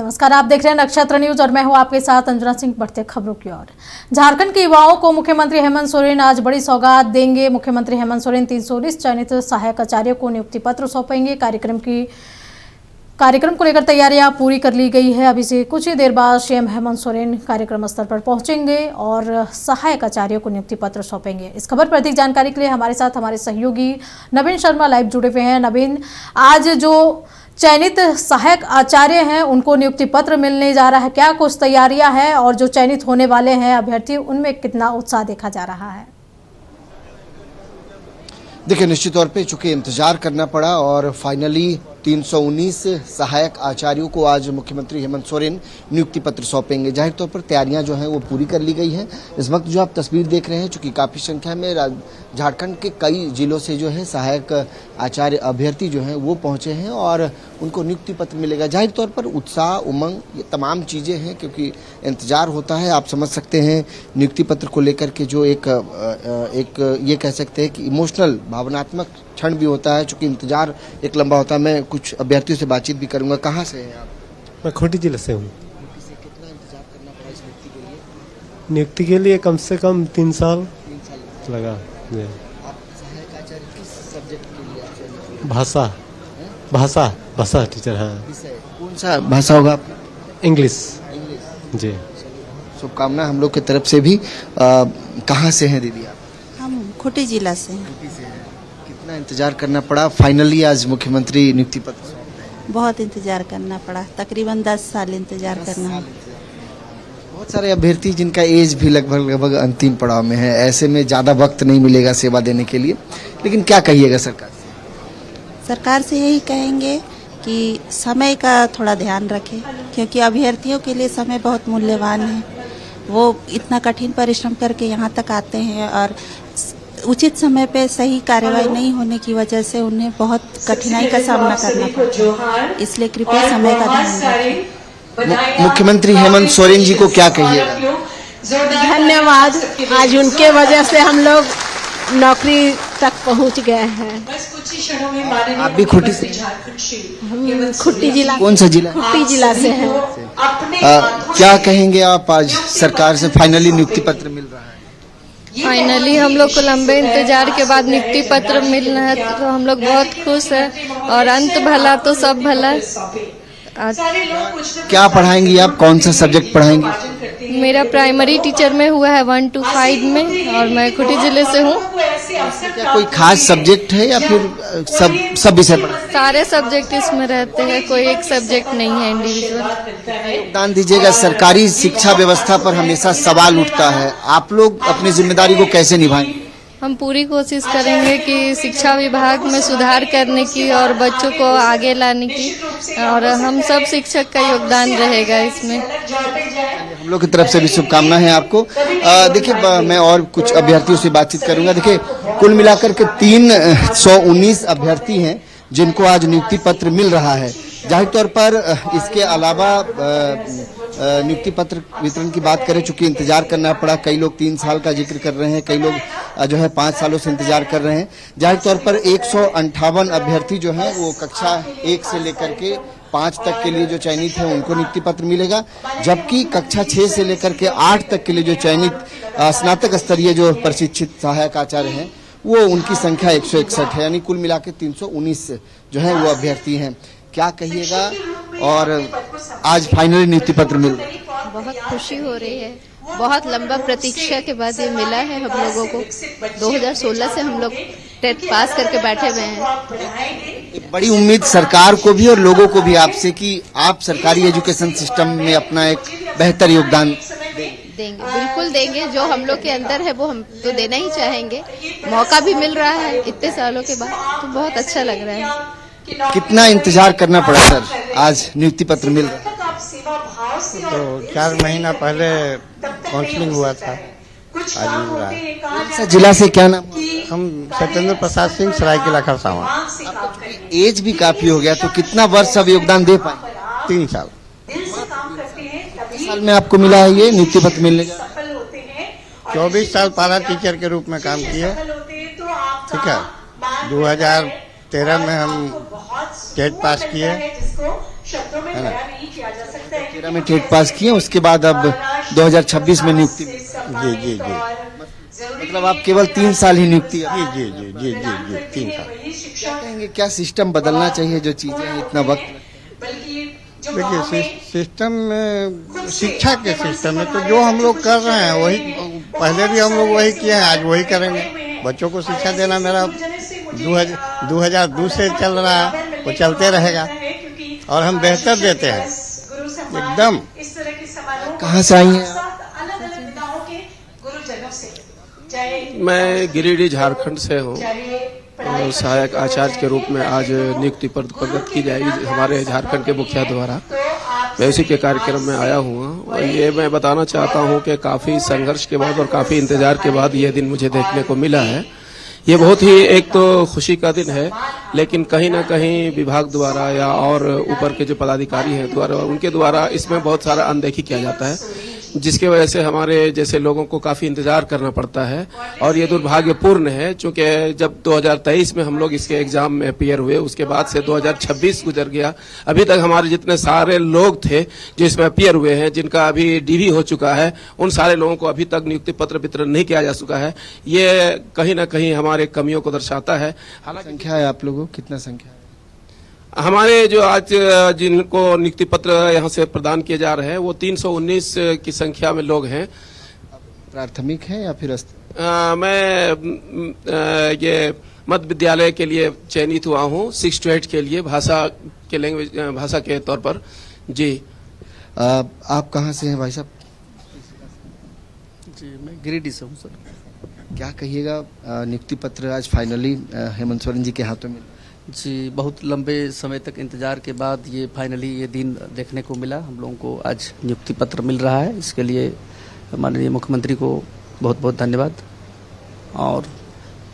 नमस्कार, आप देख रहे हैं नक्षत्र न्यूज और मैं हूं आपके साथ अंजना सिंह। बढ़ते खबरों की ओर। झारखंड के युवाओं को मुख्यमंत्री हेमंत सोरेन आज बड़ी सौगात देंगे। मुख्यमंत्री हेमंत सोरेन 319 चयनित सहायक आचार्यों को नियुक्ति पत्र सौंपेंगे। कार्यक्रम को लेकर तैयारियां पूरी कर ली गई है। अभी से कुछ ही देर बाद सीएम हेमंत सोरेन कार्यक्रम स्थल पर पहुंचेंगे और सहायक आचार्यों को नियुक्ति पत्र सौंपेंगे। इस खबर पर अधिक जानकारी के लिए हमारे साथ हमारे सहयोगी नवीन शर्मा लाइव जुड़े हुए हैं। नवीन, आज जो चयनित सहायक आचार्य हैं उनको नियुक्ति पत्र मिलने जा रहा है, क्या कुछ तैयारियां हैं और जो चयनित होने वाले हैं अभ्यर्थी उनमें कितना उत्साह देखा जा रहा है? देखिए, निश्चित तौर पे चूंकि इंतजार करना पड़ा और फाइनली 319 सहायक आचार्यों को आज मुख्यमंत्री हेमंत सोरेन नियुक्ति पत्र सौंपेंगे। जाहिर तौर पर तैयारियां जो हैं वो पूरी कर ली गई हैं। इस वक्त जो आप तस्वीर देख रहे हैं, चूंकि काफ़ी संख्या में झारखंड के कई जिलों से जो है सहायक आचार्य अभ्यर्थी जो हैं वो पहुंचे हैं और उनको नियुक्ति पत्र मिलेगा। जाहिर तौर पर उत्साह, उमंग, ये तमाम चीज़ें हैं क्योंकि इंतजार होता है। आप समझ सकते हैं नियुक्ति पत्र को लेकर के जो एक ये कह सकते हैं कि इमोशनल, भावनात्मक क्षण भी होता है, चूंकि इंतजार एक लंबा होता है। मैं कुछ अभ्यर्थियों से बातचीत भी करूंगा। कहाँ से हैं आप? मैं खूंटी जिले से हूँ। कितना इंतजार करना पड़ा इस नियुक्ति के लिए? नियुक्ति के लिए कम से कम 3 साल लगा। आप सहायक आचार्य किस सब्जेक्ट के लिए चयनित हुए? भाषा टीचर। हाँ, विषय कौन सा भाषा होगा आपका? इंग्लिश जी। शुभकामना हम लोग की तरफ से भी। कहाँ से हैं दीदी आप? हम खूंटी जिला से हैं। कितना इंतजार करना पड़ा? फाइनली आज मुख्यमंत्री नियुक्ति पत्र। बहुत इंतजार करना पड़ा, तकरीबन 10 साल इंतजार करना है। बहुत सारे अभ्यर्थी जिनका एज भी लगभग अंतिम पड़ाव में है, ऐसे में ज़्यादा वक्त नहीं मिलेगा सेवा देने के लिए, लेकिन क्या कहिएगा सरकार से? यही कहेंगे कि समय का थोड़ा ध्यान रखें, क्योंकि अभ्यर्थियों के लिए समय बहुत मूल्यवान है। वो इतना कठिन परिश्रम करके यहाँ तक आते हैं और उचित समय पे सही कार्यवाही नहीं होने की वजह से उन्हें बहुत कठिनाई का सामना करना पड़ता है। इसलिए कृपया समय का ध्यान रखें। मुख्यमंत्री हेमंत सोरेन जी को क्या कहिएगा? धन्यवाद। आज उनके वजह से हम लोग नौकरी तक पहुंच गए हैं। आप भी खूंटी से? हम खूंटी जिला। कौन सा जिला? खूंटी जिला से हैं। क्या कहेंगे आप, आज सरकार से फाइनली नियुक्ति पत्र मिल रहा है? फाइनली हम लोग को लंबे इंतजार के बाद नियुक्ति पत्र मिल रहा है तो हम लोग बहुत खुश हैं और अंत भला तो सब भला। क्या पढ़ाएंगी आप? कौन सा सब्जेक्ट पढ़ाएंगी? मेरा प्राइमरी टीचर में हुआ है 1 to 5 में और मैं खूंटी जिले से हूँ। क्या कोई खास सब्जेक्ट है या फिर सब विषय पढ़ाएंगे? सारे सब्जेक्ट इसमें रहते हैं, कोई एक सब्जेक्ट नहीं है इंडिविजुअल। योगदान दीजिएगा। सरकारी शिक्षा व्यवस्था पर हमेशा सवाल उठता है, आप लोग अपनी जिम्मेदारी को कैसे निभाएंगे? हम पूरी कोशिश करेंगे कि शिक्षा विभाग में सुधार करने की और बच्चों को आगे लाने की, और हम सब शिक्षक का योगदान रहेगा इसमें। हम लोग की तरफ से भी शुभकामना है आपको। देखिए, मैं और कुछ अभ्यर्थियों से बातचीत करूंगा। देखिए, कुल मिलाकर के 319 अभ्यर्थी हैं जिनको आज नियुक्ति पत्र मिल रहा है। जाहिर तौर पर इसके अलावा नियुक्ति पत्र वितरण की बात करें, चूंकि इंतजार करना पड़ा, कई लोग 3 साल का जिक्र कर रहे हैं, कई लोग जो है 5 सालों से इंतजार कर रहे हैं। जाहिर तौर पर 158 अभ्यर्थी जो हैं वो कक्षा 1 से लेकर के 5 तक के लिए जो चयनित है उनको नियुक्ति पत्र मिलेगा, जबकि कक्षा 6 से लेकर के 8 तक के लिए जो चयनित स्नातक स्तरीय जो प्रशिक्षित सहायक आचार्य हैं वो उनकी संख्या 161 है, यानी कुल मिला के 319 जो है वो अभ्यर्थी हैं। क्या कहिएगा? और आज फाइनली नियुक्ति पत्र मिल रहा है। बहुत खुशी हो रही है, बहुत लंबा प्रतीक्षा के बाद ये मिला है हम लोगों को। 2016 से हम लोग टेट पास करके बैठे हुए हैं। एक बड़ी उम्मीद सरकार को भी और लोगों को भी आपसे कि आप सरकारी एजुकेशन सिस्टम में अपना एक बेहतर योगदान देंगे। बिल्कुल देंगे, जो हम लोग के अंदर है वो हम तो देना ही चाहेंगे। मौका भी मिल रहा है इतने सालों के बाद, तो बहुत अच्छा लग रहा है। कितना इंतजार करना पड़ा सर, आज नियुक्ति पत्र मिल रहा है? तो 4 महीना पहले काउंसलिंग हुआ था, आज मिल रहा है। कौन सा जिला से, क्या नाम? हम सत्येंद्र प्रसाद सिंह, सरायकेला खरसावां। एज भी काफी हो गया, तो कितना वर्ष अब योगदान दे पाए? 3 साल। 3 साल में आपको मिला है ये नियुक्ति पत्र मिलने का? 24 साल पारा टीचर के रूप में काम किए। ठीक है, 2013 में हम टेट पास किए, है ना। 2013 में टेट पास किए, उसके बाद अब 2026 में नियुक्ति मिली। जी जी जी मतलब आप केवल 3 साल ही नियुक्ति जी जी जी जी जी जी 3 साल। क्या कहेंगे, क्या सिस्टम बदलना चाहिए जो चीजें हैं इतना वक्त? देखिए सिस्टम में, शिक्षा के सिस्टम में तो जो हम लोग कर रहे हैं वही पहले भी हम लोग वही किए हैं, आज वही करेंगे। बच्चों को शिक्षा देना मेरा 2002 से चल रहा है, वो चलते रहेगा और हम बेहतर देते हैं एकदम। कहाँ से आई हैं आप? मैं गिरिडीह झारखंड से हूँ। सहायक आचार्य के रूप में आज नियुक्ति प्रगत की जाएगी हमारे झारखंड के मुखिया द्वारा। मैं उसी के कार्यक्रम में आया हुआ और ये मैं बताना चाहता हूँ कि काफी संघर्ष के बाद और काफी इंतजार के बाद ये दिन मुझे देखने को मिला है। ये बहुत ही एक तो खुशी का दिन है, लेकिन कहीं ना कहीं विभाग द्वारा या और ऊपर के जो पदाधिकारी हैं द्वारा उनके द्वारा इसमें बहुत सारा अनदेखी किया जाता है, जिसके वजह से हमारे जैसे लोगों को काफी इंतजार करना पड़ता है। और ये दुर्भाग्यपूर्ण है क्योंकि जब 2023 में हम लोग इसके एग्जाम में अपीयर हुए, उसके बाद से 2026 गुजर गया, अभी तक हमारे जितने सारे लोग थे जो इसमें अपीयर हुए हैं, जिनका अभी डीवी हो चुका है, उन सारे लोगों को अभी तक नियुक्ति पत्र वितरण नहीं किया जा चुका है। ये कहीं ना कहीं हमारे कमियों को दर्शाता है। हालांकि संख्या है आप लोगों, कितना संख्या है? हमारे जो आज जिनको नियुक्ति पत्र यहाँ से प्रदान किए जा रहे हैं वो 319 की संख्या में लोग हैं। प्राथमिक है या फिर मैं ये मध्य विद्यालय के लिए चयनित हुआ हूँ 6 to 8 के लिए भाषा के लैंग्वेज भाषा के तौर पर। जी आप कहाँ से हैं भाई साहब? जी मैं गिरिडीह से हूँ सर। क्या कहिएगा, नियुक्ति पत्र आज फाइनली हेमंत सोरेन जी के हाथों में? जी बहुत लंबे समय तक इंतजार के बाद ये फाइनली ये दिन देखने को मिला। हम लोगों को आज नियुक्ति पत्र मिल रहा है, इसके लिए माननीय मुख्यमंत्री को बहुत बहुत धन्यवाद। और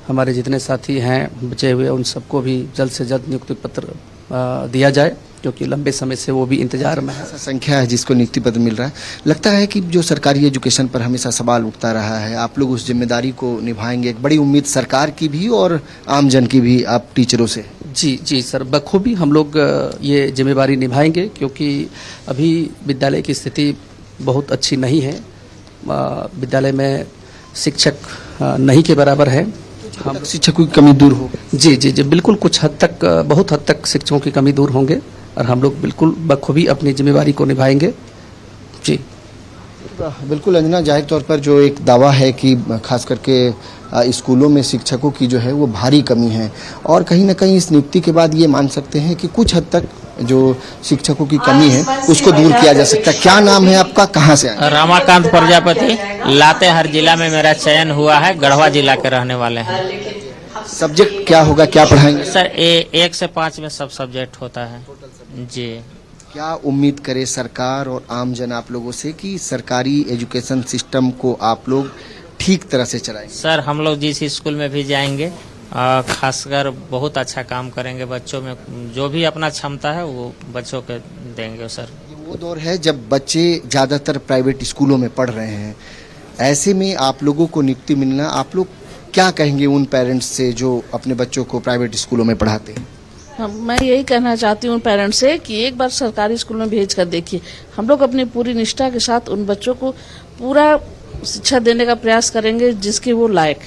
हमारे जितने साथी हैं बचे हुए उन सबको भी जल्द से जल्द नियुक्ति पत्र दिया जाए, क्योंकि लंबे समय से वो भी इंतजार में है। ऐसा संख्या है जिसको नियुक्ति पत्र मिल रहा है। लगता है कि जो सरकारी एजुकेशन पर हमेशा सवाल उठता रहा है, आप लोग उस जिम्मेदारी को निभाएंगे। एक बड़ी उम्मीद सरकार की भी और आम जन की भी आप टीचरों से। जी सर, बखूबी हम लोग ये जिम्मेदारी निभाएंगे, क्योंकि अभी विद्यालय की स्थिति बहुत अच्छी नहीं है। विद्यालय में शिक्षक नहीं के बराबर है। हम शिक्षकों की कमी दूर हो? जी बिल्कुल, कुछ हद तक, बहुत हद तक शिक्षकों की कमी दूर होंगे और हम लोग बिल्कुल बखूबी अपनी जिम्मेदारी को निभाएंगे। जी बिल्कुल अंजना, जाहिर तौर पर जो एक दावा है कि खास करके स्कूलों में शिक्षकों की जो है वो भारी कमी है, और कहीं ना कहीं इस नियुक्ति के बाद ये मान सकते हैं कि कुछ हद तक जो शिक्षकों की कमी है उसको दूर किया जा सकता है। क्या नाम है आपका, कहाँ से आए? रमाकांत प्रजापति, लातेहार जिला में मेरा चयन हुआ है। गढ़वा जिला के रहने वाले हैं। सब्जेक्ट क्या होगा, क्या पढ़ाएंगे? सर 1 से 5 में सब सब्जेक्ट होता है। जी क्या उम्मीद करे सरकार और आम जन आप लोगों से कि सरकारी एजुकेशन सिस्टम को आप लोग ठीक तरह से चलाएंगे? सर हम लोग जिस स्कूल में भी जाएंगे खासकर बहुत अच्छा काम करेंगे। बच्चों में जो भी अपना क्षमता है वो बच्चों के देंगे। सर वो दौर है जब बच्चे ज़्यादातर प्राइवेट स्कूलों में पढ़ रहे हैं, ऐसे में आप लोगों को नियुक्ति मिलना, आप लोग क्या कहेंगे उन पेरेंट्स से जो अपने बच्चों को प्राइवेट स्कूलों में पढ़ाते हैं? मैं यही कहना चाहती हूँ पेरेंट्स से कि एक बार सरकारी स्कूल में भेज कर देखिए। हम लोग अपनी पूरी निष्ठा के साथ उन बच्चों को पूरा शिक्षा देने का प्रयास करेंगे जिसके वो लायक।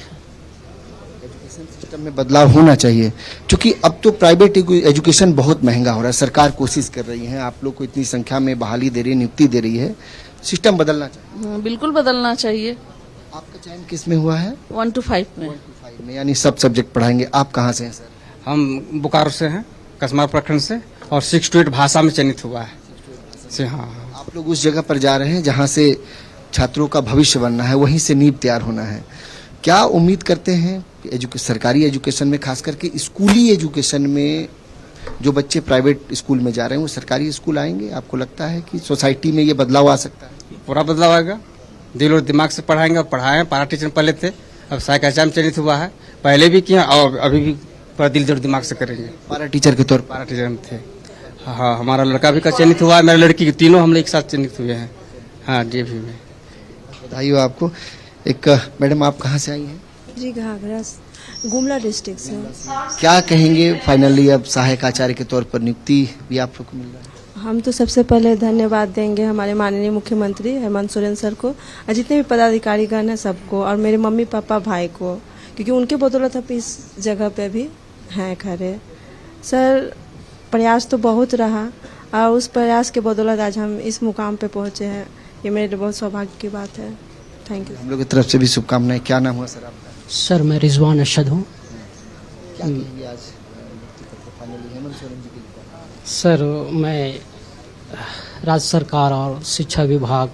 एजुकेशन सिस्टम में बदलाव होना चाहिए, क्योंकि अब तो प्राइवेट एजुकेशन बहुत महंगा हो रहा है। सरकार कोशिश कर रही है, आप लोग को इतनी संख्या में बहाली दे रही है, नियुक्ति दे रही है, सिस्टम बदलना चाहिए। बिल्कुल बदलना चाहिए। आपका चयन किस में हुआ है? 1 to 5 में। 1 to 5 में, यानी सब सब्जेक्ट पढ़ाएंगे। आप कहाँ से हैं सर? हम बोकारो से हैं, कसमार प्रखंड से, और 6 to 8 भाषा में चयनित हुआ है। हाँ, आप लोग उस जगह पर जा रहे हैं जहाँ से छात्रों का भविष्य बनना है, वहीं से नींव तैयार होना है। क्या उम्मीद करते हैं सरकारी एजुकेशन में, खास करके स्कूली एजुकेशन में जो बच्चे प्राइवेट स्कूल में जा रहे हैं वो सरकारी स्कूल आएंगे? आपको लगता है कि सोसाइटी में ये बदलाव आ सकता है? पूरा बदलाव आएगा। दिल और दिमाग से पढ़ाएंगे और पढ़ाएं। पारा टीचर पहले थे, अब सहायक आचार्य चयनित हुआ है। पहले भी किया और अभी भी पूरा दिल और दिमाग से करेंगे। पारा टीचर के तौर पर? पारा टीचर थे। हाँ, हमारा लड़का भी का चयनित हुआ है, मेरी लड़की की, तीनों हम लोग एक साथ चयनित हुए हैं। हाँ जी, भी में बधाई हो आपको। एक मैडम, आप कहाँ से आई हैं? जी घाघरा, गुमला डिस्ट्रिक्ट से। क्या कहेंगे, फाइनली अब सहायक आचार्य के तौर पर नियुक्ति भी आप लोग को मिल रहा है? हम तो सबसे पहले धन्यवाद देंगे हमारे माननीय मुख्यमंत्री हेमंत सोरेन सर को और जितने भी पदाधिकारीगण हैं सबको, और मेरे मम्मी पापा भाई को, क्योंकि उनके बदौलत हम इस जगह पे भी हैं खड़े। सर, प्रयास तो बहुत रहा और उस प्रयास के बदौलत आज हम इस मुकाम पे पहुंचे हैं। ये मेरे लिए बहुत सौभाग्य की बात है। Thank you. हम लोग की तरफ से भी शुभकामनाएं। क्या नाम हुआ सर आपका? सर, मैं रिजवान अरशद हूँ। क्या कहेंगे आज फाइनली हेमंत सोरेन जी के लिए? सर, मैं राज्य सरकार और शिक्षा विभाग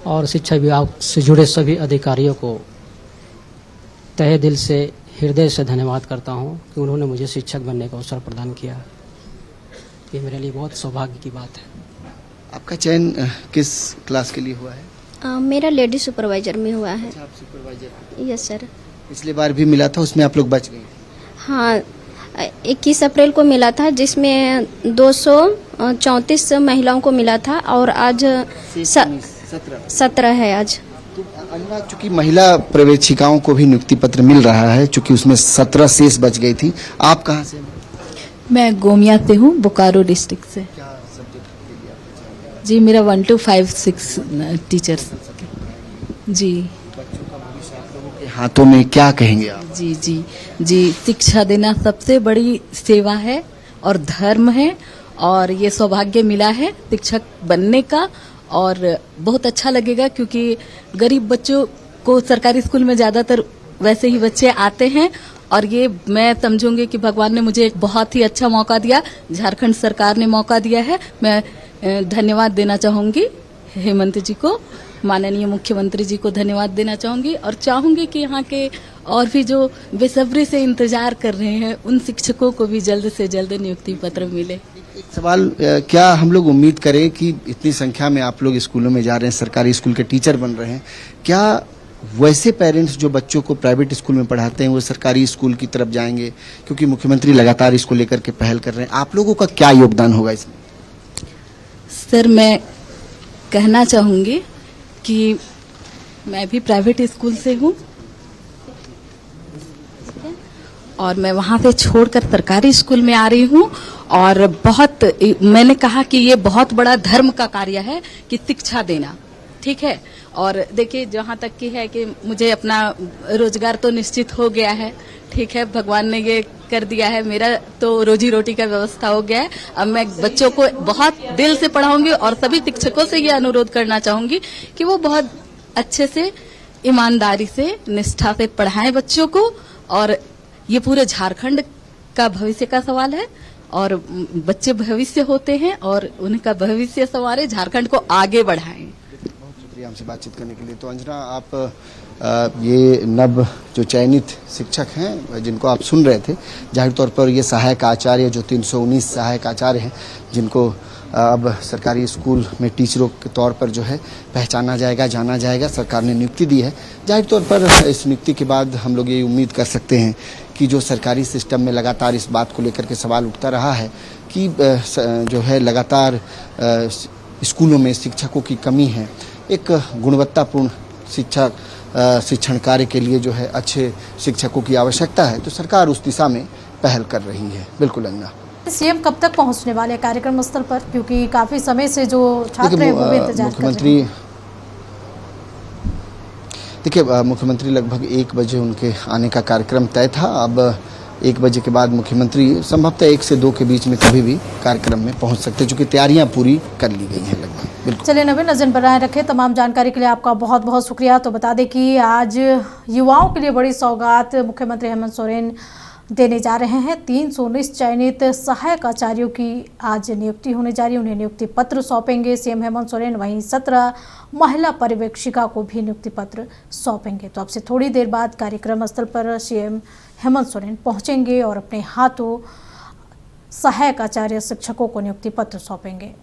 और शिक्षा विभाग से जुड़े सभी अधिकारियों को तहे दिल से, हृदय से धन्यवाद करता हूँ कि उन्होंने मुझे शिक्षक बनने का अवसर प्रदान किया। ये मेरे लिए बहुत सौभाग्य की बात है। आपका चयन किस क्लास के लिए हुआ है? मेरा लेडी सुपरवाइजर में हुआ है। आप सुपरवाइजर? Yes sir. पिछली बार भी मिला था, उसमें आप लोग बच गए? हाँ, 21 अप्रैल को मिला था जिसमें 234 महिलाओं को मिला था और आज 17 है आज। तो अन्ना, चूंकि महिला प्रवेशिकाओं को भी नियुक्ति पत्र मिल रहा है, चूंकि उसमें 17 शेष बच गई थी। आप कहाँ से? मैं गोमिया से हूँ, बोकारो डिस्ट्रिक्ट से। क्या सब्जेक्ट के लिए आप? जी, मेरा 1 to 5 6 टीचर्स। जी, बच्चों का भविष्य आप लोगों के हाथों में, क्या कहेंगे आप? जी जी जी, शिक्षा देना सबसे बड़ी सेवा है और धर्म है, और ये सौभाग्य मिला है शिक्षक बनने का। और बहुत अच्छा लगेगा क्योंकि गरीब बच्चों को सरकारी स्कूल में ज़्यादातर वैसे ही बच्चे आते हैं, और ये मैं समझूंगी कि भगवान ने मुझे बहुत ही अच्छा मौका दिया, झारखंड सरकार ने मौका दिया है। मैं धन्यवाद देना चाहूँगी हेमंत जी को, माननीय मुख्यमंत्री जी को धन्यवाद देना चाहूँगी, और चाहूँगी कि यहाँ के और भी जो बेसब्री से इंतजार कर रहे हैं उन शिक्षकों को भी जल्द से जल्द नियुक्ति पत्र मिले। एक सवाल, क्या हम लोग उम्मीद करें कि इतनी संख्या में आप लोग स्कूलों में जा रहे हैं, सरकारी स्कूल के टीचर बन रहे हैं, क्या वैसे पेरेंट्स जो बच्चों को प्राइवेट स्कूल में पढ़ाते हैं वो सरकारी स्कूल की तरफ जाएंगे? क्योंकि मुख्यमंत्री लगातार इसको लेकर के पहल कर रहे हैं। आप लोगों का क्या योगदान होगा इसमें? सर, मैं कहना चाहूँगी कि मैं भी प्राइवेट स्कूल से हूँ और मैं वहाँ से छोड़कर सरकारी स्कूल में आ रही हूँ, और बहुत मैंने कहा कि ये बहुत बड़ा धर्म का कार्य है कि शिक्षा देना, ठीक है। और देखिए, जहाँ तक की है कि मुझे अपना रोजगार तो निश्चित हो गया है, ठीक है, भगवान ने ये कर दिया है, मेरा तो रोजी रोटी का व्यवस्था हो गया है। अब मैं बच्चों को बहुत दिल से पढ़ाऊंगी और सभी शिक्षकों से ये अनुरोध करना चाहूंगी कि वो बहुत अच्छे से, ईमानदारी से, निष्ठा से पढ़ाएं बच्चों को। और ये पूरे झारखंड का भविष्य का सवाल है, और बच्चे भविष्य होते हैं और उनका भविष्य संवारे, झारखंड को आगे बढ़ाएं। बहुत शुक्रिया हमसे बातचीत करने के लिए। तो अंजना, आप ये नव जो चयनित शिक्षक हैं जिनको आप सुन रहे थे, जाहिर तौर पर ये सहायक आचार्य जो 319 सहायक आचार्य हैं, जिनको अब सरकारी स्कूल में टीचरों के तौर पर जो है पहचाना जाएगा, जाना जाएगा, सरकार ने नियुक्ति दी है। जाहिर तौर पर इस नियुक्ति के बाद हम लोग ये उम्मीद कर सकते हैं कि जो सरकारी सिस्टम में लगातार इस बात को लेकर के सवाल उठता रहा है कि जो है लगातार स्कूलों में शिक्षकों की कमी है, एक गुणवत्तापूर्ण शिक्षण कार्य के लिए जो है अच्छे शिक्षकों की आवश्यकता है, तो सरकार उस दिशा में पहल कर रही है। बिल्कुल अन्ना। सीएम कब तक पहुंचने वाले कार्यक्रम स्थल पर, क्योंकि काफी समय से जो छात्र हैं वो भी इंतजार कर रहे हैं। देखिए, मुख्यमंत्री लगभग 1 बजे उनके आने का कार्यक्रम तय था। अब 1 बजे के बाद मुख्यमंत्री संभवतः 1 से 2 के बीच में कभी भी कार्यक्रम में पहुंच सकते, क्योंकि तैयारियां पूरी कर ली गई हैं लगभग। बिल्कुल। चलिए नवीन, नजर बनाए रखें। तमाम जानकारी के लिए आपका बहुत बहुत शुक्रिया। तो बता दें कि आज युवाओं के लिए बड़ी सौगात मुख्यमंत्री हेमंत सोरेन देने जा रहे हैं। 319 चयनित सहायक आचार्यों की आज नियुक्ति होने जा रही है, उन्हें नियुक्ति पत्र सौंपेंगे सीएम हेमंत सोरेन। वहीं 17 महिला पर्यवेक्षिका को भी नियुक्ति पत्र सौंपेंगे। तो अब से थोड़ी देर बाद कार्यक्रम स्थल पर सीएम हेमंत सोरेन पहुंचेंगे और अपने हाथों सहायक आचार्य शिक्षकों को नियुक्ति पत्र सौंपेंगे।